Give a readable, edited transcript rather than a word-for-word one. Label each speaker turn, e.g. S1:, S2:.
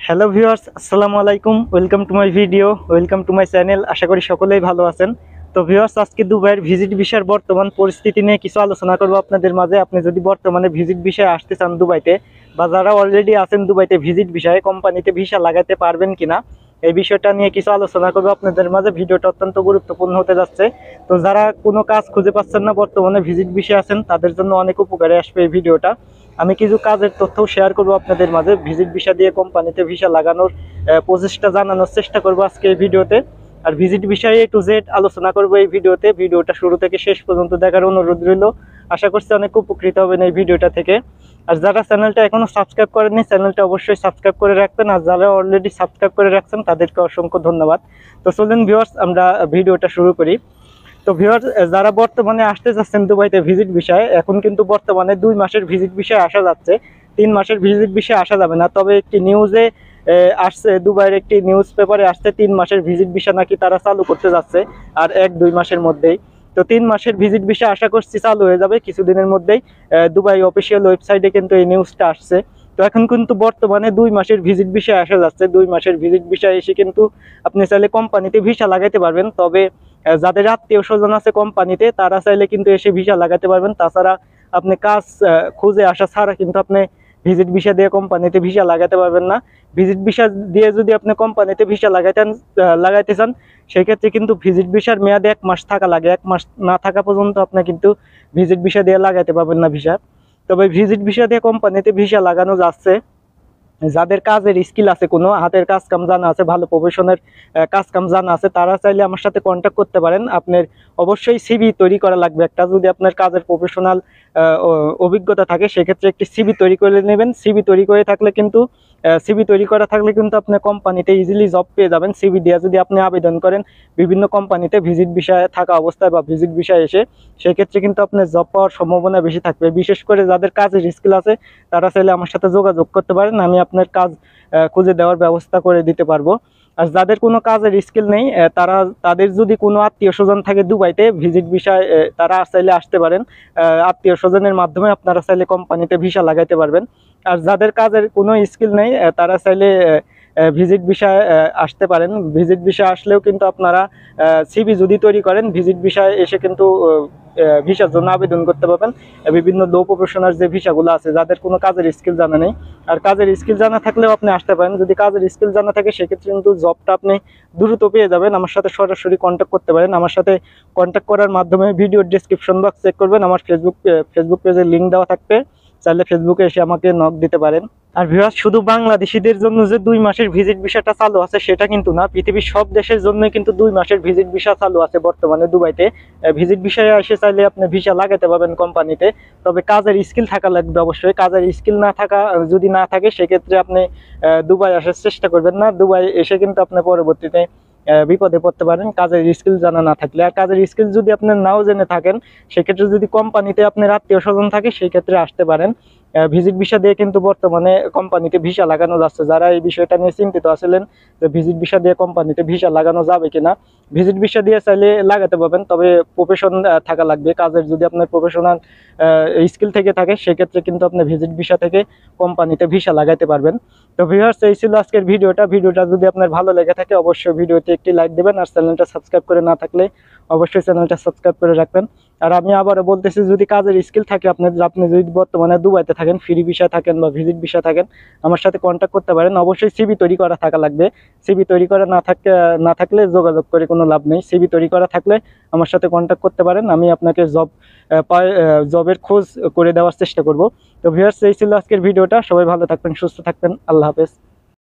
S1: Hello viewers, আসসালামু আলাইকুম। Welcome to my video, welcome to my channel. আশা করি সকলেই ভালো আছেন। তো ভিউয়ার্স, আজকে দুবাইয়ের ভিজিট ভিসার বর্তমান পরিস্থিতি নিয়ে কিছু আলোচনা করব আপনাদের মাঝে। আপনি যদি বর্তমানে ভিজিট ভিসায় আসতে চান দুবাইতে, বা যারা অলরেডি আছেন দুবাইতে ভিজিট ভিসায়, কোম্পানিতে ভিসা লাগাতে পারবেন কিনা, এই বিষয়টা নিয়ে কিছু আলোচনা করবো আপনাদের মাঝে। ভিডিওটা অত্যন্ত গুরুত্বপূর্ণ হতে যাচ্ছে। তো যারা কোনো কাজ খুঁজে পাচ্ছেন না, বর্তমানে ভিজিট ভিসায় আছেন, তাদের জন্য অনেক উপকারে আসবে এই ভিডিওটা। আমি কিছু কাজের তথ্যও শেয়ার করবো আপনাদের মাঝে। ভিজিট ভিসা দিয়ে কোম্পানিতে ভিসা লাগানোর প্রসেসটা জানানোর চেষ্টা করবো আজকে এই ভিডিওতে। আর ভিজিট ভিসায় A to Z আলোচনা করবো এই ভিডিওতে। ভিডিওটা শুরু থেকে শেষ পর্যন্ত দেখার অনুরোধ রইল। আশা করছি অনেক উপকৃত হবেন এই ভিডিওটা থেকে। আর যারা চ্যানেলটা এখনো সাবস্ক্রাইব করেননি, চ্যানেলটা অবশ্যই সাবস্ক্রাইব করে রাখবেন। আর যারা অলরেডি সাবস্ক্রাইব করে রাখছেন তাদেরকে অসংখ্য ধন্যবাদ। তো চলুন ভিউয়ার্স, আমরা ভিডিওটা শুরু করি। তো ভিউয়ার্স, যারা বর্তমানে আসতে চাচ্ছেন দুবাইতে ভিজিট ভিসায়, এখন কিন্তু বর্তমানে 2 মাসের ভিজিট ভিসায় আসা যাচ্ছে, 3 মাসের ভিজিট ভিসায় আসা যাবে না। তবে একটি নিউজে আসছে, দুবাইয়ের একটি নিউজ পেপারে আসছে 3 মাসের ভিজিট ভিসা নাকি তারা চালু করতে যাচ্ছে আর 1-2 মাসের মধ্যেই। তো 3 মাসের ভিজিট ভিসা আশা করছি চালু হয়ে যাবে কিছুদিনের মধ্যেই। দুবাই অফিসিয়াল ওয়েবসাইটে কিন্তু এই নিউজটা আসছে। তো এখন কিন্তু বর্তমানে 2 মাসের ভিজিট ভিসা আসা যাচ্ছে। 2 মাসের ভিজিট ভিসা এসে কিন্তু আপনি চাইলে কোম্পানিতে ভিসা লাগাইতে পারবেন। তবে যাদের আত্মীয় স্বজন আছে কোম্পানিতে, তারা চাইলে কিন্তু এসে ভিসা লাগাতে পারবেন। তাছাড়া আপনি কাজ খুঁজে আসা ছাড়া কিন্তু আপনি ভিজিট ভিসা দিয়ে কোম্পানিতে ভিসা লাগাতে পারবেন না। ভিজিট ভিসা দিয়ে যদি আপনি কোম্পানিতে ভিসা লাগাইতে চান, সেক্ষেত্রে কিন্তু ভিজিট ভিসার মেয়াদে 1 মাস থাকা লাগে। 1 মাস না থাকা পর্যন্ত আপনি কিন্তু ভিজিট ভিসা দিয়ে লাগাইতে পারবেন না ভিসা। তবে ভিজিট ভিসা দিয়ে কোম্পানিতে ভিসা লাগানো যাচ্ছে যাদের কাজের স্কিল আছে, কোনো হাতের কাজ কাম জানা আছে, ভালো প্রফেশনের কাজ কাম জানা আছে, তারা চাইলে আমার সাথে কন্ট্যাক্ট করতে পারেন। আপনার অবশ্যই সিভি তৈরি করা লাগবে একটা। যদি আপনার কাজের প্রফেশনাল অভিজ্ঞতা থাকে, সেক্ষেত্রে একটি সিভি তৈরি করে নেবেন। সিভি তৈরি করে থাকলে কিন্তু সিভি তৈরি করা থাকলে কিন্তু আপনি কোম্পানিতে ইজিলি জব পেয়ে যাবেন। সিভি দিয়ে যদি আপনি আবেদন করেন বিভিন্ন কোম্পানিতে ভিজিট ভিসায় থাকা অবস্থায় বা ভিজিট ভিসায় এসে, সেক্ষেত্রে কিন্তু আপনার জব পাওয়ার সম্ভাবনা বেশি থাকবে। বিশেষ করে যাদের কাজের স্কিল আছে, তারা চাইলে আমার সাথে যোগাযোগ করতে পারেন। আমি আপনার কাজ খুঁজে দেওয়ার ব্যবস্থা করে দিতে পারবো। আর যাদের কোনো কাজের স্কিল নেই, তাদের যদি কোনো আত্মীয় স্বজন থাকে দুবাইতে ভিজিট ভিসায়, তারা চাইলে আসতে পারেন। আত্মীয় স্বজনের মাধ্যমে আপনারা চাইলে কোম্পানিতে ভিসা লাগাইতে পারবেন। আর যাদের কাজের কোনো স্কিল নেই, তারা চাইলে ভিজিট ভিসায় আসতে পারেন। ভিজিট ভিসা আসলেও কিন্তু আপনারা সিভি যদি তৈরি করেন, ভিজিট ভিসায় এসে কিন্তু ভিসার জন্য আবেদন করতে পারবেন। বিভিন্ন লো প্রফেশনাল যে ভিসাগুলো আছে, যাদের কোনো কাজের স্কিল জানা নেই, আর কাজের স্কিল জানা থাকলেও আপনি আসতে পারেন। যদি কাজের স্কিল জানা থাকে, সেক্ষেত্রে কিন্তু জবটা আপনি দ্রুত পেয়ে যাবেন। আমার সাথে সরাসরি কন্ট্যাক্ট করতে পারেন। আমার সাথে কন্ট্যাক্ট করার মাধ্যমে ভিডিওর ডেসক্রিপশন বক্স চেক করবেন, আমার ফেসবুক পেজের লিঙ্ক দেওয়া থাকবে, চাইলে ফেসবুকে এসে আমাকে নক দিতে পারেন। আর ভিউয়ার্স, শুধু বাংলাদেশিদের জন্য যে 2 মাসের ভিজিট ভিসাটা চালু আছে সেটা কিন্তু না, পৃথিবীর সব দেশের জন্য কিন্তু 2 মাসের ভিজিট ভিসা চালু আছে বর্তমানে দুবাইতে। ভিজিট ভিসায় এসে চাইলে আপনি ভিসা লাগাতে পারবেন কোম্পানিতে। তবে কাজের স্কিল থাকা লাগবে অবশ্যই। কাজের স্কিল যদি না থাকে, সেক্ষেত্রে আপনি দুবাই আসার চেষ্টা করবেন না। দুবাই এসে কিন্তু আপনি পরবর্তীতে বিপদে পড়তে পারেন কাজের স্কিল জানা না থাকলে। আর কাজের স্কিল যদি আপনি নাও জেনে থাকেন, সেক্ষেত্রে যদি কোম্পানিতে আপনার আত্মীয় স্বজন থাকে, সেই ক্ষেত্রে আসতে পারেন। ভিজিট ভিসা দিয়ে কিন্তু বর্তমানে কোম্পানিতে ভিসা লাগানো যাচ্ছে। যারা এই বিষয়টা নিয়ে চিন্তিত আছিলেন যে ভিজিট ভিসা দিয়ে কোম্পানিতে ভিসা লাগানো যাবে কিনা, ভিজিট ভিসা দিয়ে চাইলে লাগাতে পারবেন। তবে প্রফেশন থাকা লাগবে কাজের। যদি আপনার প্রফেশনাল স্কিল থেকে থাকে, সেক্ষেত্রে কিন্তু আপনি ভিজিট ভিসা থেকে কোম্পানিতে ভিসা লাগাইতে পারবেন। তো ভিউয়ার্স, এই ছিল আজকের ভিডিওটা যদি আপনার ভালো লেগে থাকে, অবশ্যই ভিডিওতে একটি লাইক দেবেন। আর চ্যানেলটা সাবস্ক্রাইব করে না থাকলে অবশ্যই চ্যানেলটা সাবস্ক্রাইব করে রাখবেন। আর আমি আবারও বলতেছি, যদি কাজের স্কিল থাকে আপনি যদি বর্তমানে দুবাইতে থাকেন, ফ্রি ভিসায় থাকেন বা ভিজিট ভিসা থাকেন, আমার সাথে কন্ট্যাক্ট করতে পারেন। অবশ্যই সিভি তৈরি করা থাকা লাগবে। সিভি তৈরি করা না থাকলে যোগাযোগ করে কোনো লাভ নেই। সিভি তৈরি করা থাকলে আমার সাথে কন্ট্যাক্ট করতে পারেন। আমি আপনাকে জবের খোঁজ করে দেওয়ার চেষ্টা করব। তো ভিউয়ার্স, এই ছিল আজকের ভিডিওটা। সবাই ভালো থাকবেন, সুস্থ থাকবেন। আল্লাহ হাফেজ।